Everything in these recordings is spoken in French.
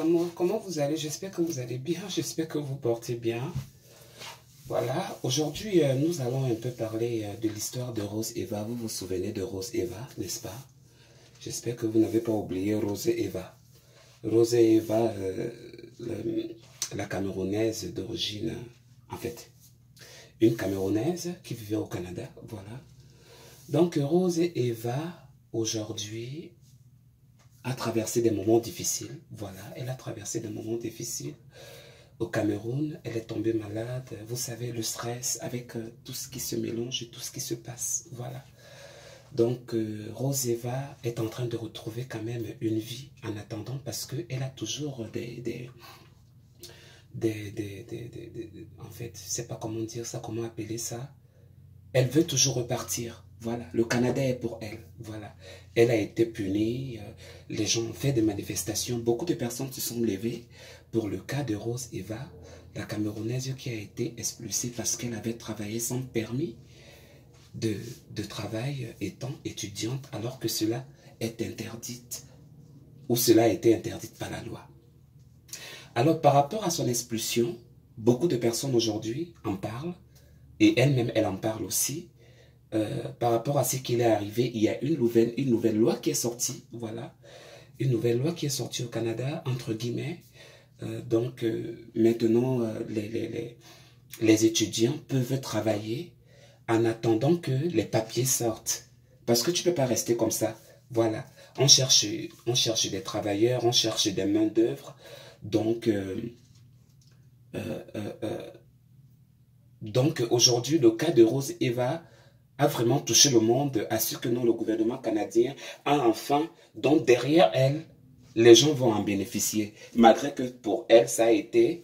Amour, comment vous allez? J'espère que vous allez bien, j'espère que vous portez bien. Voilà, aujourd'hui nous allons un peu parler de l'histoire de Rose Eva. Vous vous souvenez de Rose Eva, n'est-ce pas? J'espère que vous n'avez pas oublié Rose Eva. Rose Eva, la Camerounaise d'origine, en fait, une Camerounaise qui vivait au Canada, voilà. Donc Rose Eva, aujourd'hui, a traversé des moments difficiles. Voilà, elle a traversé des moments difficiles. Au Cameroun, elle est tombée malade. Vous savez, le stress avec tout ce qui se mélange et tout ce qui se passe. Voilà. Donc, Rose Eva est en train de retrouver quand même une vie en attendant parce qu'elle a toujours en fait, je ne sais pas comment dire ça, comment appeler ça. Elle veut toujours repartir. Voilà, le Canada est pour elle. Voilà, elle a été punie. Les gens ont fait des manifestations. Beaucoup de personnes se sont levées pour le cas de Rose Eva, la Camerounaise qui a été expulsée parce qu'elle avait travaillé sans permis de travail étant étudiante, alors que cela est interdite ou cela a été interdit par la loi. Alors, par rapport à son expulsion, beaucoup de personnes aujourd'hui en parlent et elle-même, elle en parle aussi. Par rapport à ce qui est arrivé, il y a une nouvelle loi qui est sortie, voilà, une nouvelle loi qui est sortie au Canada, entre guillemets. Maintenant, les étudiants peuvent travailler en attendant que les papiers sortent. Parce que tu ne peux pas rester comme ça. Voilà, on cherche des travailleurs, on cherche des main-d'œuvre. Donc aujourd'hui, le cas de Rose Eva a vraiment touché le monde, à ce que non, le gouvernement canadien a enfin, donc derrière elle, les gens vont en bénéficier. Malgré que pour elle, ça a été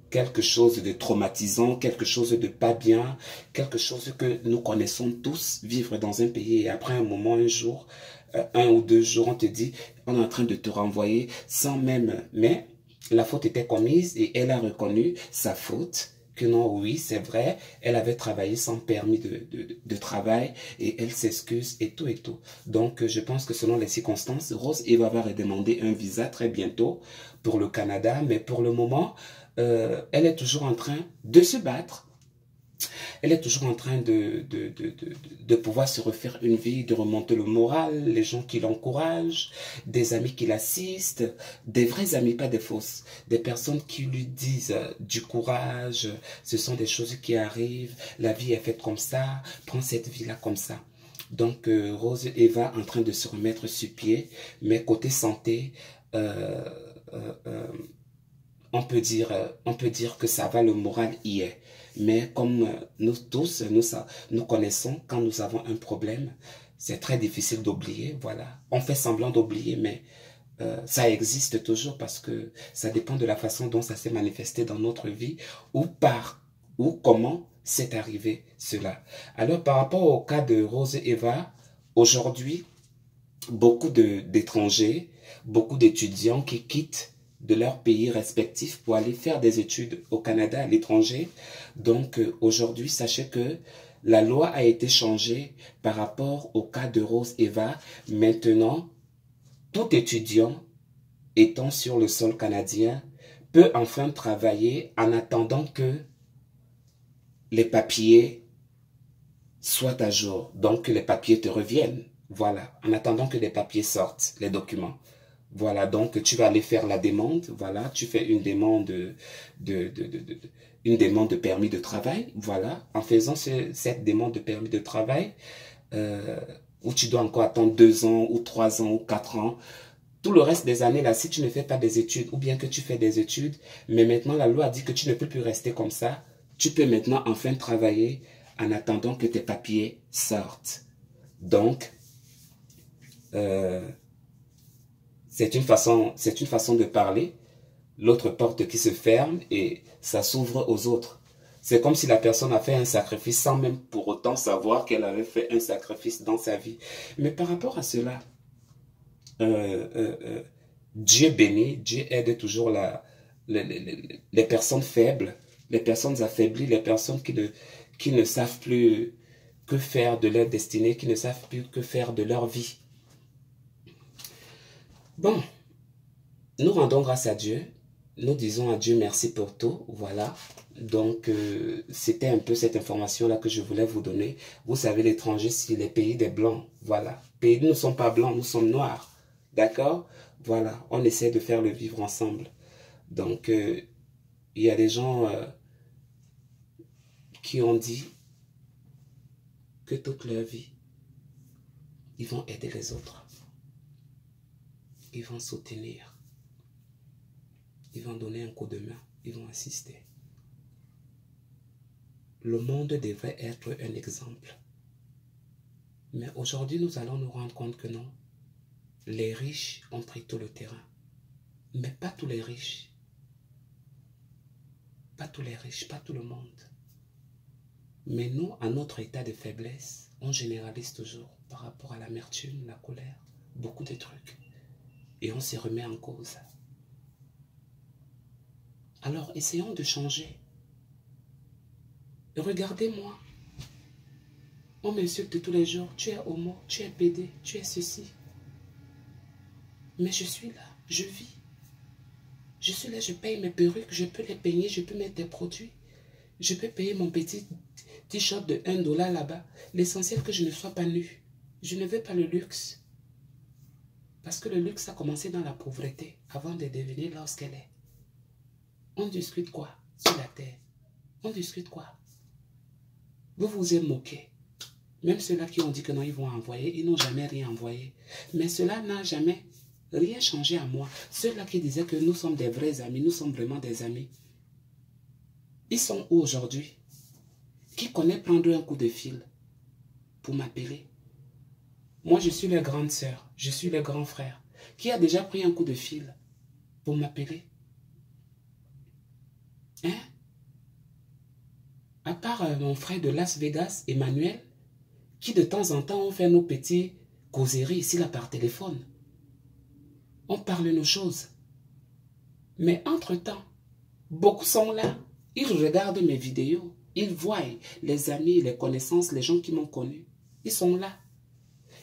quelque chose de traumatisant, quelque chose de pas bien, quelque chose que nous connaissons tous, vivre dans un pays et après un moment, un jour, 1 ou 2 jours, on te dit, on est en train de te renvoyer sans même, mais la faute était commise et elle a reconnu sa faute. Que non, oui, c'est vrai, elle avait travaillé sans permis de travail et elle s'excuse et tout et tout. Donc, je pense que selon les circonstances, Rose Eva va redemander un visa très bientôt pour le Canada, mais pour le moment, elle est toujours en train de se battre. Elle est toujours en train de pouvoir se refaire une vie, de remonter le moral, les gens qui l'encouragent, des amis qui l'assistent, des vrais amis, pas des fausses, des personnes qui lui disent du courage, ce sont des choses qui arrivent, la vie est faite comme ça, prends cette vie-là comme ça. Donc, Rose Eva en train de se remettre sur pied, mais côté santé, euh, euh, euh, on peut dire que ça va, le moral y est. Mais comme nous tous, nous connaissons, quand nous avons un problème, c'est très difficile d'oublier, voilà. On fait semblant d'oublier, mais ça existe toujours parce que ça dépend de la façon dont ça s'est manifesté dans notre vie ou comment c'est arrivé cela. Alors, par rapport au cas de Rose Eva, aujourd'hui, beaucoup d'étrangers, beaucoup d'étudiants qui quittent de leur pays respectif pour aller faire des études au Canada, à l'étranger. Donc aujourd'hui, sachez que la loi a été changée par rapport au cas de Rose Eva. Maintenant, tout étudiant étant sur le sol canadien peut enfin travailler en attendant que les papiers soient à jour. Donc que les papiers te reviennent. Voilà, en attendant que les papiers sortent, les documents. Voilà, donc tu vas aller faire la demande, voilà, tu fais une demande une demande de permis de travail, voilà, en faisant cette demande de permis de travail, où tu dois encore attendre 2 ans, ou 3 ans, ou 4 ans, tout le reste des années là, si tu ne fais pas des études, ou bien que tu fais des études, mais maintenant la loi dit que tu ne peux plus rester comme ça, tu peux maintenant enfin travailler en attendant que tes papiers sortent. Donc, c'est une façon de parler, l'autre porte qui se ferme et ça s'ouvre aux autres. C'est comme si la personne a fait un sacrifice sans même pour autant savoir qu'elle avait fait un sacrifice dans sa vie. Mais par rapport à cela, Dieu bénit, Dieu aide toujours les personnes faibles, les personnes affaiblies, les personnes qui ne savent plus que faire de leur destinée, qui ne savent plus que faire de leur vie. Bon, Nous rendons grâce à Dieu. Nous disons à Dieu merci pour tout. Voilà. Donc, c'était un peu cette information-là que je voulais vous donner. Vous savez, l'étranger, c'est les pays des Blancs. Voilà. Pays, nous ne sommes pas Blancs, nous sommes Noirs. D'accord? Voilà. On essaie de faire le vivre ensemble. Donc, il y a des gens qui ont dit que toute leur vie, ils vont aider les autres. Ils vont soutenir. Ils vont donner un coup de main. Ils vont assister. Le monde devrait être un exemple. Mais aujourd'hui, nous allons nous rendre compte que non. Les riches ont pris tout le terrain. Mais pas tous les riches. Pas tous les riches, pas tout le monde. Mais nous, à notre état de faiblesse, on généralise toujours par rapport à l'amertume, la colère, beaucoup de trucs. Et on se remet en cause. Alors, essayons de changer. Et regardez-moi. On m'insulte tous les jours. Tu es homo, tu es pédé, tu es ceci. Mais je suis là, je vis. Je suis là, je paye mes perruques, je peux les peigner, je peux mettre des produits. Je peux payer mon petit t-shirt de 1 dollar là-bas. L'essentiel que je ne sois pas nue. Je ne veux pas le luxe. Parce que le luxe a commencé dans la pauvreté avant de devenir lorsqu'elle est. On discute quoi sur la terre? On discute quoi? Vous vous êtes moqué. Même ceux-là qui ont dit que non, ils vont envoyer, ils n'ont jamais rien envoyé. Mais cela n'a jamais rien changé à moi. Ceux-là qui disaient que nous sommes des vrais amis, nous sommes vraiment des amis. Ils sont où aujourd'hui? Qui connaît prendre un coup de fil pour m'appeler? Moi, je suis leur grande sœur, je suis leur grand frère. Qui a déjà pris un coup de fil pour m'appeler? Hein? À part mon frère de Las Vegas, Emmanuel, qui de temps en temps on fait nos petits causeries ici là par téléphone. On parle nos choses. Mais entre-temps, beaucoup sont là. Ils regardent mes vidéos. Ils voient les amis, les connaissances, les gens qui m'ont connu. Ils sont là.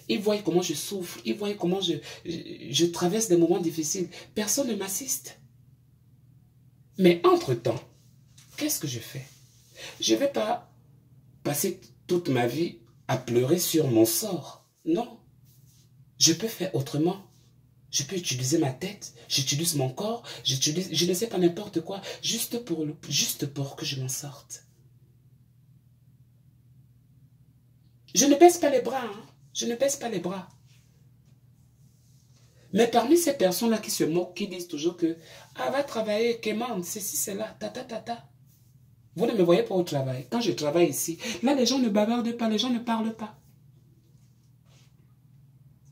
Ils voient comment je souffre. Ils voient comment je traverse des moments difficiles. Personne ne m'assiste. Mais entre-temps, qu'est-ce que je fais? Je ne vais pas passer toute ma vie à pleurer sur mon sort. Non. Je peux faire autrement. Je peux utiliser ma tête, j'utilise mon corps, je ne sais pas n'importe quoi, juste pour que je m'en sorte. Je ne baisse pas les bras, hein? Je ne baisse pas les bras. Mais parmi ces personnes-là qui se moquent, qui disent toujours que « Ah, va travailler, quémande, ceci, cela, ta. » Vous ne me voyez pas au travail. Quand je travaille ici, là, les gens ne bavardent pas, les gens ne parlent pas.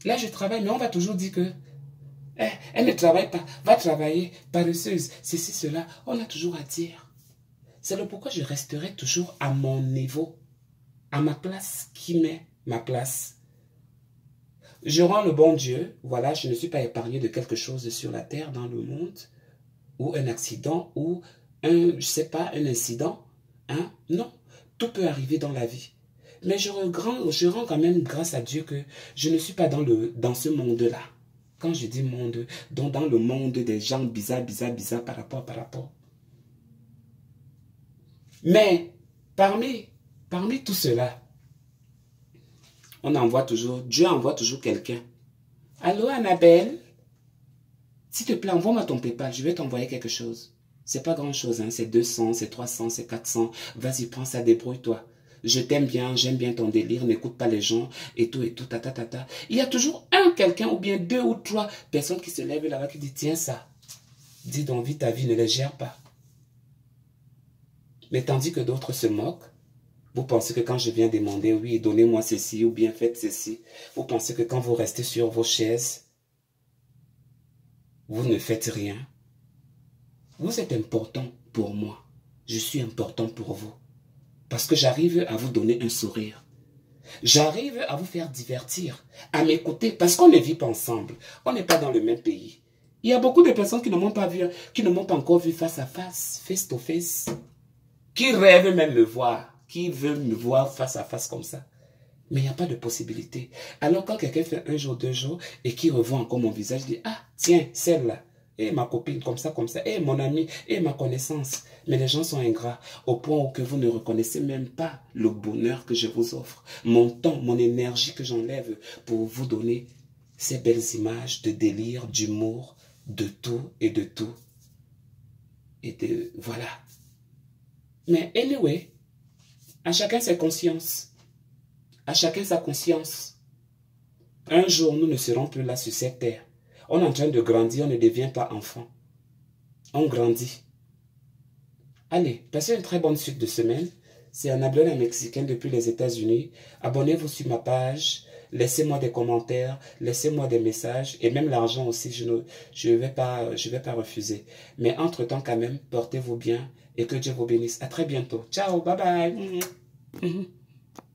Là, je travaille, mais on va toujours dire que elle ne travaille pas, va travailler, paresseuse, ceci, cela. On a toujours à dire. C'est le pourquoi je resterai toujours à mon niveau, à ma place, qui met ma place. Je rends le bon Dieu, voilà, je ne suis pas épargné de quelque chose sur la terre, dans le monde, ou un accident, ou je sais pas, un incident. Hein? Non, tout peut arriver dans la vie. Mais je rends quand même grâce à Dieu que je ne suis pas dans ce monde-là. Quand je dis monde, donc dans le monde des gens bizarres par rapport. Mais parmi tout cela, Dieu envoie toujours quelqu'un. Allô Annabelle, s'il te plaît, envoie-moi ton PayPal, je vais t'envoyer quelque chose. C'est pas grand chose, hein? C'est 200, c'est 300, c'est 400. Vas-y, prends ça, débrouille-toi. Je t'aime bien, j'aime bien ton délire, n'écoute pas les gens, et tout, ta. Il y a toujours quelqu'un, ou bien 2 ou 3 personnes qui se lèvent là-bas, qui disent, tiens ça, dis donc, vis ta vie, ne les gère pas. Mais tandis que d'autres se moquent, vous pensez que quand je viens demander, oui, donnez-moi ceci, ou bien faites ceci, vous pensez que quand vous restez sur vos chaises, vous ne faites rien. Vous êtes important pour moi, je suis important pour vous. Parce que j'arrive à vous donner un sourire. J'arrive à vous faire divertir, à m'écouter, parce qu'on ne vit pas ensemble. On n'est pas dans le même pays. Il y a beaucoup de personnes qui ne m'ont pas vu, qui ne m'ont pas encore vu face à face, face to face, qui rêvent même me voir, qui veulent me voir face à face comme ça. Mais il n'y a pas de possibilité. Alors quand quelqu'un fait 1 jour, 2 jours, et qui revoit encore mon visage, dit, ah, tiens, celle-là. et ma copine, comme ça, et mon ami, et ma connaissance. Mais les gens sont ingrats, au point où que vous ne reconnaissez même pas le bonheur que je vous offre, mon temps, mon énergie que j'enlève pour vous donner ces belles images de délire, d'humour, de tout et de tout. Et de... voilà. Mais anyway, à chacun ses consciences. À chacun sa conscience. Un jour, nous ne serons plus là sur cette terre. On est en train de grandir, on ne devient pas enfant. On grandit. Allez, passez une très bonne suite de semaine. C'est Anabel, un Mexicain depuis les États-Unis. Abonnez-vous sur ma page. Laissez-moi des commentaires, laissez-moi des messages. Et même l'argent aussi, je vais pas refuser. Mais entre-temps, quand même, portez-vous bien et que Dieu vous bénisse. À très bientôt. Ciao, bye bye.